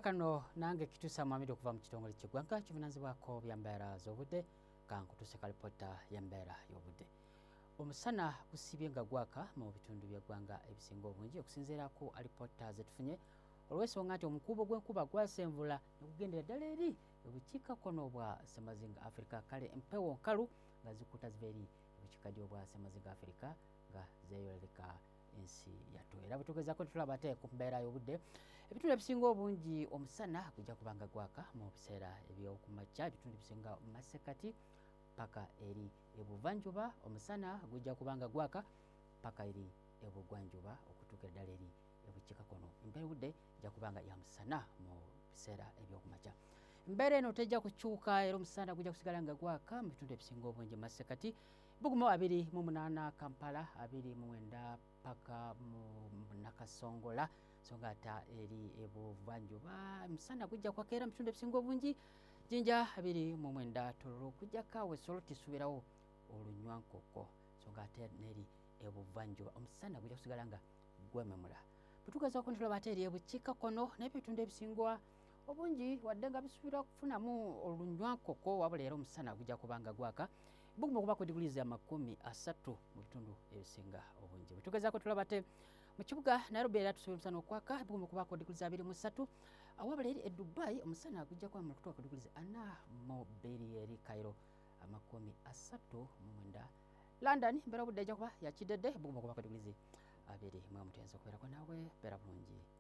Kano nange kitusa mwamido kuva mu kitongole ky'eggwanga kivunaanyizibwako bya mbeera z'obudde kankutuse kalipota ya mbeera y'obudde. Omusana gusibye nga gwaka mu bitundu by'eggwanga ebisinga obungi okusinziira ku alipota ze tufunye olw'ensonga nti omukuubo gw'enkuba gwasenvula ne gugendera ddala eri obukiikakkono bwa Ssemazinga Africa. Kale empewo nkalu nga zikuta ziva eri obukiikaddyo bwa Ssemazinga Africa nga zeeyoleka ensi yattu. Era butugezaako tulaba ate ku mbeera y'obudde ebitundu ebisinga obungi omusana gujja kubanga gwaka mu biseera eby'okumakya. Ebitundu bisinga mu masekkati paka eri ebuvanjuba omusana gujja kubanga gwaka paka eri ebugwanjuba okutuukira ddala eri ebukiikakkono. Embeera y'obudde ejja kubanga ya musana mu biseera eby'okumakya. Embeera eno tejja kukyuka era omusana gujja kusigala nga gwaka mu bitundu ebisinga obungi mu masekkati. Bugumu 28 Kampala, 29 paka mu Nakasongola, so nga ate eri ebuvanjuba omusana gujja kwakeera mu bitundu ebisinga obungi. Jinja 29 Tororo kujja kaawe Solo tisubirawo Olunywankoko, so nga ate neri ebuvanjuba omusana gujja kusigala nga gwememula. Butugezaako tulaba ate eri ebukiikakkono n'ebitundu ebisinga obungi wadde nga bisubira kufunamu olunywankoko wabula era omusana gujja kubanga gwaka bugumu okuba ku diguli za 30 mu bitundu ebisinga obungi. Butugezaako tulaba ate mu kibuga Nairobi era tusuubira omusana okwaka bugumu okuba ku diguli za 23 wabula eri e Dubai omusana gujja kuba mu kutuuka ku diguli za 42 eri Cairo 39. London embeera y'obudde ejja kuba yakidedde bugumu okuba ku diguli 20. Okubeerako naawe beera bulungi.